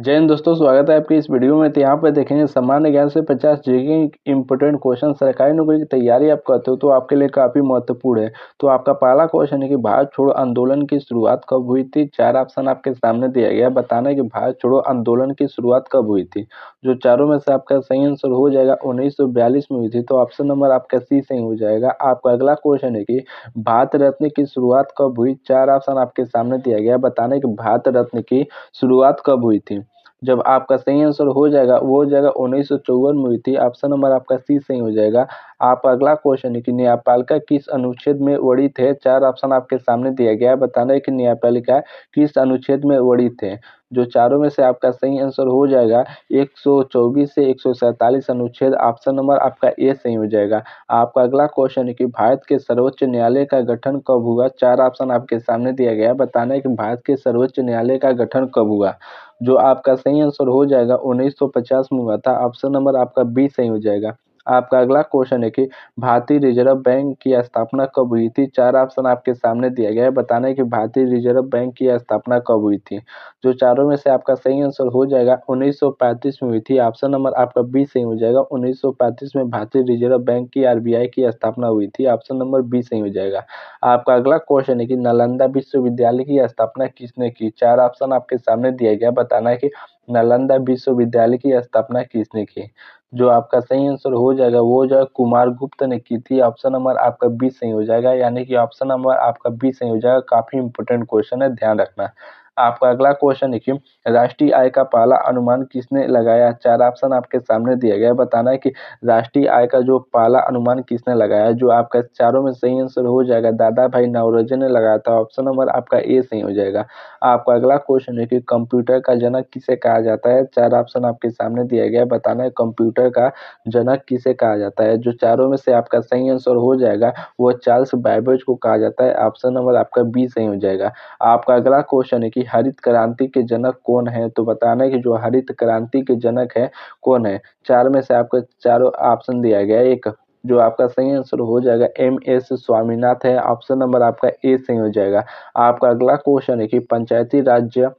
जय हिंद दोस्तों, स्वागत है आपके इस वीडियो में। तो यहाँ पर देखेंगे सामान्य ज्ञान से 50 जीके इंपोर्टेंट क्वेश्चन। सरकारी नौकरी की तैयारी आप करते हो तो आपके लिए काफ़ी महत्वपूर्ण है। तो आपका पहला क्वेश्चन है कि भारत छोड़ो आंदोलन की शुरुआत कब हुई थी। 4 ऑप्शन आपके सामने दिया गया है। बताना है कि भारत छोड़ो आंदोलन की शुरुआत कब हुई थी। जो चारों में से आपका सही आंसर हो जाएगा 1942 में हुई थी। तो ऑप्शन नंबर आपका सी सही हो जाएगा। आपका अगला क्वेश्चन है कि भारत रत्न की शुरुआत कब हुई। 4 ऑप्शन आपके सामने दिया गया है। बताना है कि भारत रत्न की शुरुआत कब हुई थी। जब आपका सही आंसर हो जाएगा वो हो जाएगा 1954 में हुई थी। ऑप्शन नंबर आपका सी सही हो जाएगा। आप अगला क्वेश्चन है कि न्यायपालिका किस अनुच्छेद में वर्णित है। 4 ऑप्शन आपके सामने दिया गया है। बताना है कि न्यायपालिका किस अनुच्छेद में वर्णित है। जो चारों में से आपका सही आंसर हो जाएगा 124 से 147 अनुच्छेद। ऑप्शन नंबर आपका ए सही हो जाएगा। आपका अगला क्वेश्चन है कि भारत के सर्वोच्च न्यायालय का गठन कब हुआ। 4 ऑप्शन आपके सामने दिया गया है। बताना है कि भारत के सर्वोच्च न्यायालय का गठन कब हुआ। जो आपका सही आंसर हो जाएगा 1950 में हुआ था। ऑप्शन नंबर आपका बी सही हो जाएगा। आपका अगला क्वेश्चन है कि भारतीय रिजर्व बैंक की स्थापना कब हुई थी। 4 ऑप्शन आपके सामने दिया गया है। बताना है कि भारतीय रिजर्व बैंक की स्थापना कब हुई थी। जो चारों में से आपका सही आंसर हो जाएगा 1935 में हुई थी। ऑप्शन नंबर आपका बी सही हो जाएगा। 1935 में भारतीय रिजर्व बैंक की आरबीआई की स्थापना हुई थी। ऑप्शन नंबर बी सही हो जाएगा। आपका अगला क्वेश्चन है कि नालंदा विश्वविद्यालय की स्थापना किसने की। 4 ऑप्शन आपके सामने दिया गया। बताना है कि नालंदा विश्वविद्यालय की स्थापना किसने की। जो आपका सही आंसर हो जाएगा वो हो जाएगा कुमार गुप्त ने की थी। ऑप्शन नंबर आपका बी सही हो जाएगा। यानी कि ऑप्शन नंबर आपका बी सही हो जाएगा। काफी इंपोर्टेंट क्वेश्चन है, ध्यान रखना। आपका अगला क्वेश्चन है कि राष्ट्रीय आय का पहला अनुमान किसने लगाया। 4 ऑप्शन आपके सामने दिया गया है। बताना है कि राष्ट्रीय आय का जो पहला अनुमान किसने लगाया। जो आपका चारों में सही आंसर हो जाएगा दादा भाई नौरोजी ने लगाया था। ऑप्शन नंबर आपका ए सही हो जाएगा। आपका अगला क्वेश्चन है कि कंप्यूटर का जनक किसे कहा जाता है। 4 ऑप्शन आपके सामने दिया गया है। बताना है कंप्यूटर का जनक किसे कहा जाता है। जो चारों में से आपका सही आंसर हो जाएगा वो चार्ल्स बैबेज को कहा जाता है। ऑप्शन नंबर आपका बी सही हो जाएगा। आपका अगला क्वेश्चन है कि हरित क्रांति के जनक कौन है। तो बताना है कि जो हरित क्रांति के जनक है कौन है। 4 में से आपको चारों ऑप्शन दिया गया है। एक जो आपका सही आंसर हो जाएगा एम.एस. स्वामीनाथन है। ऑप्शन नंबर आपका ए सही हो जाएगा। आपका अगला क्वेश्चन है कि पंचायती राज्य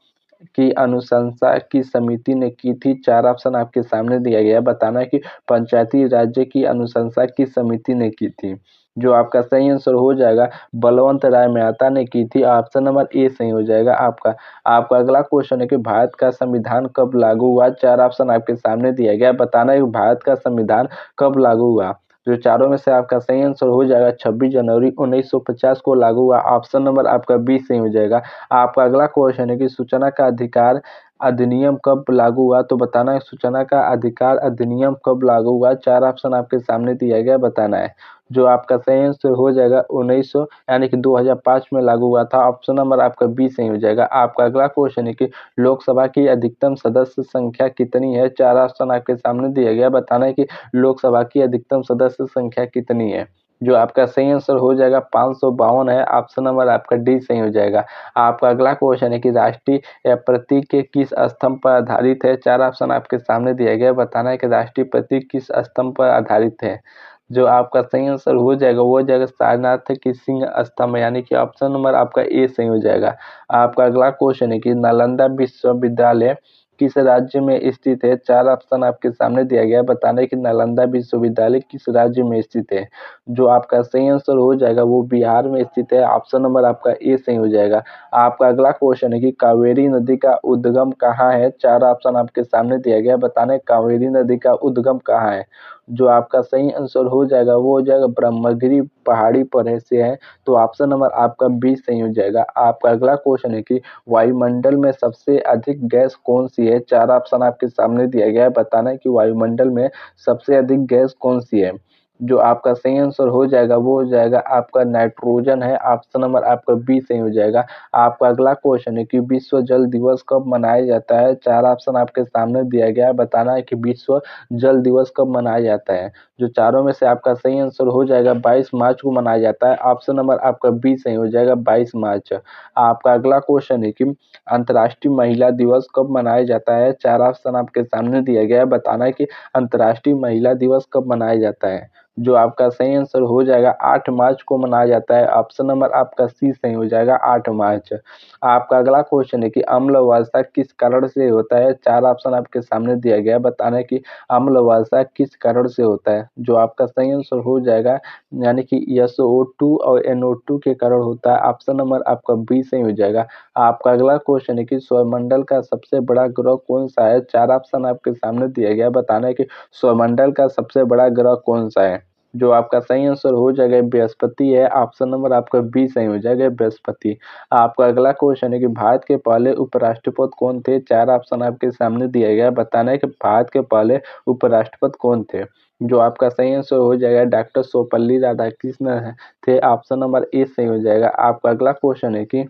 की अनुशंसा की समिति ने की थी। 4 ऑप्शन आपके सामने दिया गया है। बताना है कि पंचायती राज्य की अनुशंसा की समिति ने की थी। जो आपका सही आंसर हो जाएगा बलवंत राय मेहता ने की थी। ऑप्शन नंबर ए सही हो जाएगा आपका। आपका अगला क्वेश्चन है कि भारत का संविधान कब लागू हुआ। 4 ऑप्शन आपके सामने दिया गया है। बताना है कि भारत का संविधान कब लागू हुआ। जो चारों में से आपका सही आंसर हो जाएगा 26 जनवरी 1950 को लागू हुआ। ऑप्शन नंबर आपका बी सही हो जाएगा। आपका अगला क्वेश्चन है कि सूचना का अधिकार अधिनियम कब लागू हुआ। तो बताना है सूचना का अधिकार अधिनियम कब लागू हुआ। 4 ऑप्शन आपके सामने दिया गया, बताना है। जो आपका सही आंसर हो जाएगा 1900 यानी कि 2005 में लागू हुआ था। ऑप्शन नंबर आपका बी सही हो जाएगा। आपका अगला क्वेश्चन है कि लोकसभा की अधिकतम सदस्य संख्या कितनी है। 4 ऑप्शन आपके सामने दिया गया, बताना है कि लोकसभा की अधिकतम सदस्य संख्या कितनी है। जो आपका सही आंसर हो जाएगा 552 है। ऑप्शन नंबर आपका डी सही हो जाएगा। आपका अगला क्वेश्चन है कि राष्ट्रीय प्रतीक के किस स्तंभ पर आधारित है। 4 ऑप्शन आपके सामने दिया गया, बताना है कि राष्ट्रीय प्रतीक किस स्तंभ पर आधारित है। जो आपका सही आंसर हो जाएगा वो हो जाएगा सारनाथ की सिंह स्तंभ, यानी कि ऑप्शन नंबर आपका ए सही हो जाएगा। आपका अगला क्वेश्चन है कि नालंदा विश्वविद्यालय किस राज्य में स्थित है। 4 ऑप्शन आपके सामने दिया गया है। बताना है कि नालंदा विश्वविद्यालय किस राज्य में स्थित है। जो आपका सही आंसर हो जाएगा वो बिहार में स्थित है। ऑप्शन नंबर आपका ए सही हो जाएगा। आपका अगला क्वेश्चन है कि कावेरी नदी का उद्गम कहाँ है। 4 ऑप्शन आपके सामने दिया गया है। बताना है कावेरी नदी का उद्गम कहाँ है। जो आपका सही आंसर हो जाएगा वो हो जाएगा ब्रह्मगिरी पहाड़ी पर से है। तो ऑप्शन नंबर आपका बी सही हो जाएगा। आपका अगला क्वेश्चन है कि वायुमंडल में सबसे अधिक गैस कौन सी है। 4 ऑप्शन आपके सामने दिया गया है। बताना है कि वायुमंडल में सबसे अधिक गैस कौन सी है। जो आपका सही आंसर हो जाएगा वो हो जाएगा आपका नाइट्रोजन है। ऑप्शन नंबर आपका बी सही हो जाएगा। आपका अगला क्वेश्चन है कि विश्व जल दिवस कब मनाया जाता है। 4 ऑप्शन आपके सामने दिया गया है। बताना है कि विश्व जल दिवस कब मनाया जाता है। जो चारों में से आपका सही आंसर हो जाएगा 22 मार्च को मनाया जाता है। ऑप्शन नंबर आपका बी सही हो जाएगा 22 मार्च। आपका अगला क्वेश्चन है कि अंतर्राष्ट्रीय महिला दिवस कब मनाया जाता है। 4 ऑप्शन आपके सामने दिया गया है। बताना है कि अंतर्राष्ट्रीय महिला दिवस कब मनाया जाता है। जो आपका सही आंसर हो जाएगा 8 मार्च को मनाया जाता है। ऑप्शन नंबर आपका सी सही हो जाएगा 8 मार्च। आपका अगला क्वेश्चन है कि अम्ल वर्षा किस कारण से होता है? 4 ऑप्शन आपके सामने दिया गया है, बताना है कि अम्ल वर्षा किस कारण से होता है? जो आपका सही आंसर हो जाएगा यानी कि SO2 और NO2 के कारण होता है। ऑप्शन नंबर आपका बी सही हो जाएगा। आपका अगला क्वेश्चन है कि सौरमंडल का सबसे बड़ा ग्रह कौन-सा है? 4 ऑप्शन आपके सामने दिया गया है, बताना है कि सौरमंडल का सबसे बड़ा ग्रह कौन-सा है? जो आपका सही आंसर हो जाएगा बृहस्पति है। ऑप्शन नंबर आपका बी सही हो जाएगा बृहस्पति। आपका अगला क्वेश्चन है कि भारत के पहले उपराष्ट्रपति कौन थे? 4 ऑप्शन आपके सामने दिया गया है, बताना है कि भारत के पहले उपराष्ट्रपति कौन थे? जो आपका सही आंसर हो जाएगा डॉक्टर सर्वपल्ली राधाकृष्णन थे। ऑप्शन नंबर ए सही हो जाएगा। आपका अगला क्वेश्चन है कि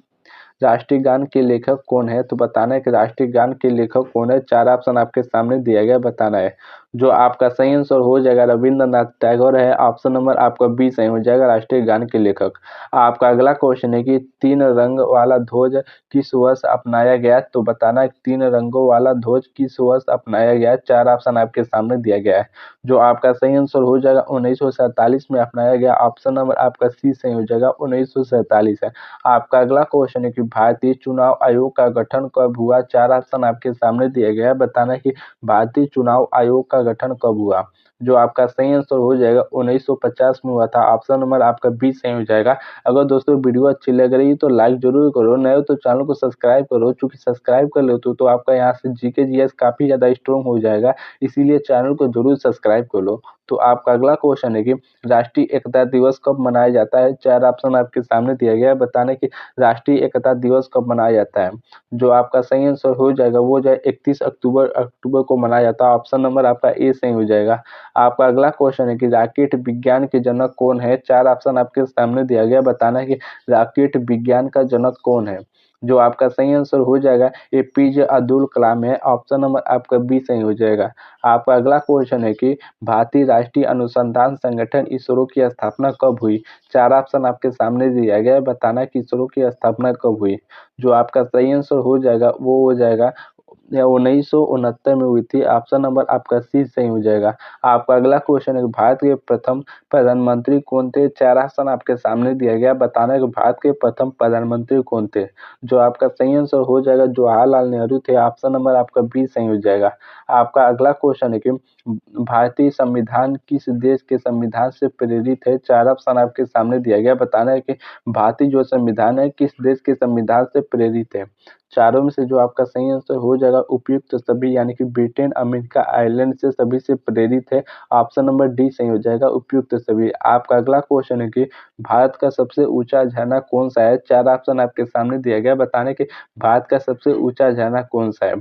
राष्ट्रीय गान के लेखक कौन है? तो बताना है कि राष्ट्रीय गान के लेखक कौन है? 4 ऑप्शन आपके सामने दिया गया है, बताना है। जो आपका सही आंसर हो जाएगा रविंद्रनाथ टैगोर है। ऑप्शन नंबर आपका बी सही हो जाएगा राष्ट्रीय गान के लेखक। आपका अगला क्वेश्चन है कि 3 रंग वाला ध्वज किस वर्ष अपनाया गया? तो बताना है 3 रंगों वाला ध्वज किस वर्ष अपनाया गया? 4 ऑप्शन आपके सामने दिया गया है। जो आपका सही आंसर हो जाएगा 1947 में अपनाया गया। ऑप्शन नंबर आपका सी सही हो जाएगा 1947 है। आपका अगला क्वेश्चन है कि भारतीय चुनाव आयोग का गठन कब हुआ? 4 ऑप्शन आपके सामने दिए गए हैं, बताना है कि भारतीय चुनाव आयोग का गठन कब हुआ? जो आपका सही आंसर हो जाएगा 1950 में हुआ था। ऑप्शन नंबर आपका बी सही हो जाएगा। अगर दोस्तों वीडियो अच्छी लग रही है तो लाइक जरूर करो, नए हो तो चैनल को सब्सक्राइब करो। चूंकि सब्सक्राइब कर लेते हो तो आपका यहाँ से जीके जीएस काफी ज्यादा स्ट्रॉन्ग हो जाएगा, इसीलिए चैनल को जरूर सब्सक्राइब कर लो। तो आपका अगला क्वेश्चन है कि राष्ट्रीय एकता दिवस कब मनाया जाता है? 4 ऑप्शन आपके सामने दिया गया है, बताने कि राष्ट्रीय एकता दिवस कब मनाया जाता है? जो आपका सही आंसर हो जाएगा वो जो है 31 अक्टूबर को मनाया जाता है। ऑप्शन नंबर आपका ए सही हो जाएगा। आपका अगला क्वेश्चन है कि रॉकेट विज्ञान के जनक कौन है? 4 ऑप्शन आपके सामने दिया गया है, बताना है कि रॉकेट विज्ञान का जनक कौन है? जो आपका सही आंसर हो जाएगा एपीजे अब्दुल कलाम है। ऑप्शन नंबर आपका बी सही हो जाएगा। आपका अगला क्वेश्चन है कि भारतीय राष्ट्रीय अनुसंधान संगठन इसरो की स्थापना कब हुई? 4 ऑप्शन आपके सामने दिया गया है, बताना है कि इसरो की स्थापना कब हुई? जो आपका सही आंसर हो जाएगा वो हो जाएगा 1969 में हुई थी। ऑप्शन नंबर आपका सी सही हो जाएगा। आपका अगला क्वेश्चन है कि भारत के प्रथम प्रधानमंत्री कौन थे? 4 ऑप्शन आपके सामने दिया गया, बताना है कि भारत के प्रथम प्रधानमंत्री कौन थे? जो आपका सही आंसर हो जाएगा जवाहरलाल नेहरू थे। ऑप्शन नंबर आपका बी सही हो जाएगा। आपका अगला क्वेश्चन है कि भारतीय संविधान किस देश के संविधान से प्रेरित है? 4 ऑप्शन आपके सामने दिया गया, बताना है कि भारतीय जो संविधान है किस देश के संविधान से प्रेरित है? चारों में से जो आपका सही आंसर हो जाएगा उपयुक्त सभी यानी कि ब्रिटेन, अमेरिका, आयरलैंड से सभी से प्रेरित है। ऑप्शन नंबर डी सही हो जाएगा उपयुक्त सभी। आपका अगला क्वेश्चन है कि भारत का सबसे ऊंचा झरना कौन सा है? 4 ऑप्शन आपके सामने दिया गया, बताने कि भारत का सबसे ऊंचा झरना कौन सा है?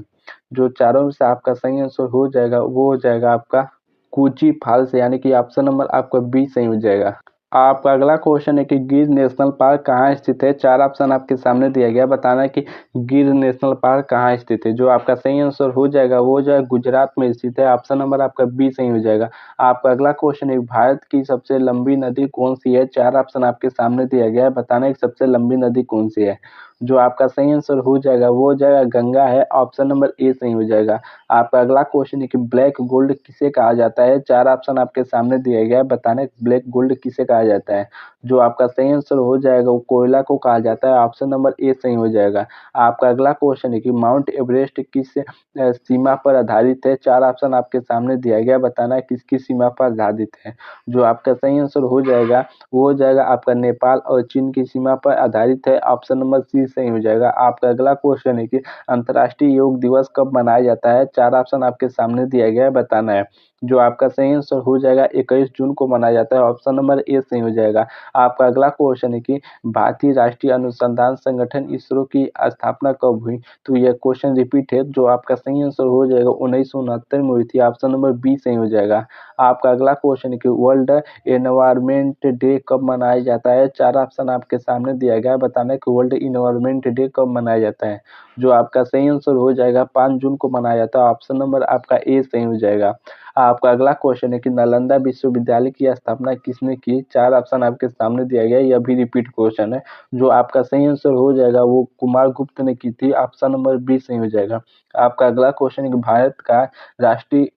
जो चारों में से आपका सही आंसर हो जाएगा वो हो जाएगा आपका कूची फॉल्स यानी कि ऑप्शन नंबर आपका बी सही हो जाएगा। आपका अगला क्वेश्चन है कि गिर नेशनल पार्क कहाँ स्थित है? 4 ऑप्शन आपके सामने दिया गया, बताना है कि गिर नेशनल पार्क कहाँ स्थित है? जो आपका सही आंसर हो जाएगा वो जो है गुजरात में स्थित है। ऑप्शन नंबर आपका बी सही हो जाएगा। आपका अगला क्वेश्चन है भारत की सबसे लंबी नदी कौन सी है? 4 ऑप्शन आपके सामने दिया गया है, बताना है कि सबसे लंबी नदी कौन सी है? जो आपका सही आंसर हो जाएगा वो हो जाएगा गंगा है। ऑप्शन नंबर ए सही हो जाएगा। आपका अगला क्वेश्चन है कि ब्लैक गोल्ड किसे कहा जाता है? 4 ऑप्शन आपके सामने दिया गया है, बताना है ब्लैक गोल्ड किसे कहा जाता है? जो आपका सही आंसर हो जाएगा वो कोयला को कहा जाता है। ऑप्शन नंबर ए सही हो जाएगा। आपका अगला क्वेश्चन है कि माउंट एवरेस्ट किस सीमा पर आधारित है? 4 ऑप्शन आपके सामने दिया गया है, बताना है किसकी सीमा पर आधारित है? जो आपका सही आंसर हो जाएगा वो हो जाएगा आपका नेपाल और चीन की सीमा पर आधारित है। ऑप्शन नंबर सी सही हो जाएगा। आपका अगला क्वेश्चन है कि अंतर्राष्ट्रीय योग दिवस कब मनाया जाता है? 4 ऑप्शन आपके सामने दिया गया है, बताना है। जो आपका सही आंसर हो जाएगा 21 जून को मनाया जाता है। ऑप्शन नंबर ए सही हो जाएगा। आपका अगला क्वेश्चन है कि भारतीय राष्ट्रीय अनुसंधान संगठन इसरो की स्थापना कब हुई? तो यह क्वेश्चन रिपीट है। जो आपका सही आंसर हो जाएगा 1969 में हुई थी। ऑप्शन नंबर बी सही हो जाएगा। आपका अगला क्वेश्चन है कि वर्ल्ड एनवायरमेंट डे कब मनाया जाता है? 4 ऑप्शन आपके सामने दिया गया है, बताना है कि वर्ल्ड एनवायरमेंट डे कब मनाया जाता है? जो आपका सही आंसर हो जाएगा 5 जून को मनाया जाता है। ऑप्शन नंबर आपका ए सही हो जाएगा। आपका अगला क्वेश्चन है कि नालंदा विश्वविद्यालय की स्थापना किसने की? 4 ऑप्शन आपके सामने दिया गया है, यह भी रिपीट क्वेश्चन है। जो आपका सही आंसर हो जाएगा वो कुमार गुप्त ने की थी, ऑप्शन नंबर बी सही हो जाएगा। आपका अगला क्वेश्चन है कि भारत का राष्ट्रीय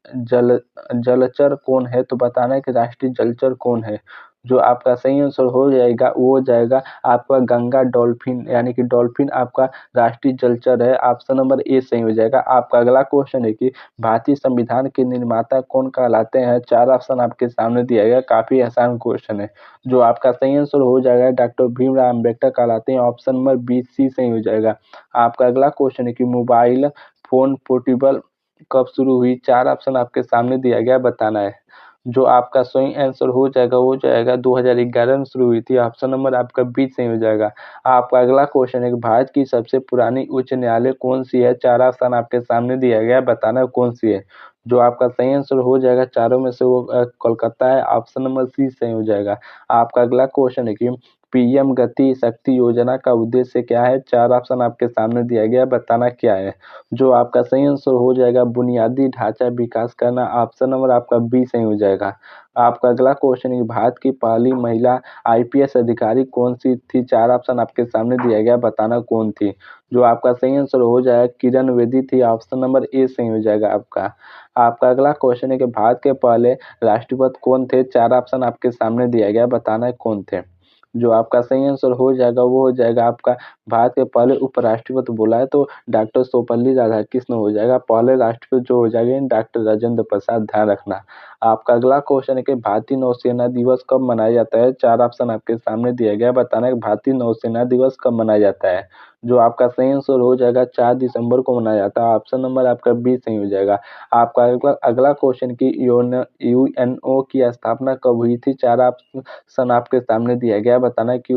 जलचर कौन है? तो बताना है कि राष्ट्रीय जलचर कौन है? जो आपका सही आंसर हो जाएगा वो हो जाएगा आपका गंगा डॉल्फिन, यानी कि डॉल्फिन आपका राष्ट्रीय जलचर है, ऑप्शन नंबर ए सही हो जाएगा। आपका अगला क्वेश्चन है कि भारतीय संविधान के निर्माता कौन कहलाते हैं? 4 ऑप्शन आपके सामने दिया गया है, काफ़ी आसान क्वेश्चन है। जो आपका सही आंसर हो जाएगा डॉक्टर भीमराव अम्बेडकर कहलाते हैं, ऑप्शन नंबर बी सी सही हो जाएगा। आपका अगला क्वेश्चन है कि मोबाइल फ़ोन पोर्टेबल कब शुरू हुई? 4 ऑप्शन आपके सामने दिया गया है, बताना है। जो आपका सही आंसर हो जाएगा 2011 में शुरू हुई थी, ऑप्शन नंबर आपका बी सही हो जाएगा। आपका अगला क्वेश्चन है कि भारत की सबसे पुरानी उच्च न्यायालय कौन-सी है? 4 ऑप्शन आपके सामने दिया गया है, बताना है कौन-सी है। जो आपका सही आंसर हो जाएगा चारों में से वो कोलकाता है, ऑप्शन नंबर सी सही हो जाएगा। आपका अगला क्वेश्चन है कि पीएम गति शक्ति योजना का उद्देश्य क्या है? 4 ऑप्शन आपके सामने दिया गया है, बताना क्या है। जो आपका सही आंसर हो जाएगा बुनियादी ढांचा विकास करना, ऑप्शन नंबर आपका बी सही हो जाएगा। आपका अगला क्वेश्चन है कि भारत की पहली महिला आईपीएस अधिकारी कौन-सी थी? 4 ऑप्शन आपके सामने दिया गया है, बताना कौन थी। जो आपका सही आंसर हो जाएगा किरण बेदी थी, ऑप्शन नंबर ए सही हो जाएगा आपका। आपका अगला क्वेश्चन है कि भारत के पहले राष्ट्रपति कौन थे? 4 ऑप्शन आपके सामने दिया गया है, बताना है कौन थे। जो आपका सही आंसर हो जाएगा वो हो जाएगा आपका भारत के पहले उपराष्ट्रपति बोला है तो डॉक्टर सर्वपल्ली राधाकृष्णन हो जाएगा। पहले राष्ट्रपति जो हो जाएंगे डॉक्टर राजेंद्र प्रसाद, ध्यान रखना। आपका अगला क्वेश्चन है कि भारतीय नौसेना दिवस कब मनाया जाता है? 4 ऑप्शन आपके सामने दिया गया है, बताना है कि भारतीय नौसेना दिवस कब मनाया जाता है। जो आपका सही आंसर हो जाएगा 4 दिसंबर को मनाया जाता है, ऑप्शन नंबर आपका बी सही हो जाएगा। आपका अगला अगला क्वेश्चन की यूएनओ की स्थापना कब हुई थी? 4 ऑप्शन आपके सामने दिया गया है, बताना है कि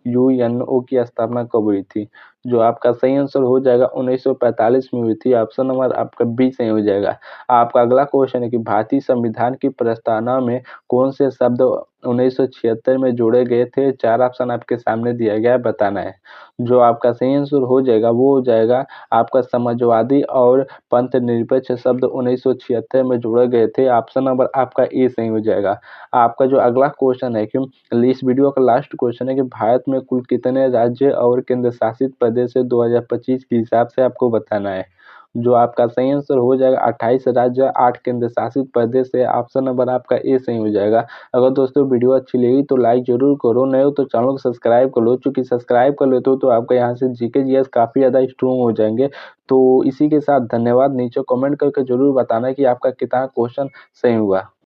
यूएनओ की स्थापना कब हुई थी। जो आपका सही आंसर हो जाएगा 1945 में हुई थी, ऑप्शन नंबर आपका बी सही हो जाएगा। आपका अगला क्वेश्चन है कि भारतीय संविधान की प्रस्तावना में कौन से शब्द 1976 में जोड़े गए थे? 4 ऑप्शन आपके सामने दिया गया है, बताना है। जो आपका सही आंसर हो जाएगा वो हो जाएगा आपका समाजवादी और पंथनिरपेक्ष शब्द 1976 में जोड़े गए थे, ऑप्शन नंबर आपका ए सही हो जाएगा। आपका जो अगला क्वेश्चन है कि इस वीडियो का लास्ट क्वेश्चन है कि भारत में कुल कितने राज्य और केंद्र शासित प्रदेश है 2025 के हिसाब से आपको बताना है। जो आपका सही आंसर हो जाएगा 28 राज्य 8 केंद्र शासित प्रदेश है, ऑप्शन नंबर आपका ए सही हो जाएगा। अगर दोस्तों वीडियो अच्छी लगी तो लाइक जरूर करो, नए हो तो चैनल को सब्सक्राइब कर लो, चूंकि सब्सक्राइब कर लेते हो तो आपका यहाँ से जीके जीएस काफ़ी ज़्यादा स्ट्रॉन्ग हो जाएंगे। तो इसी के साथ धन्यवाद, नीचे कमेंट करके जरूर बताना कि आपका कितना क्वेश्चन सही हुआ।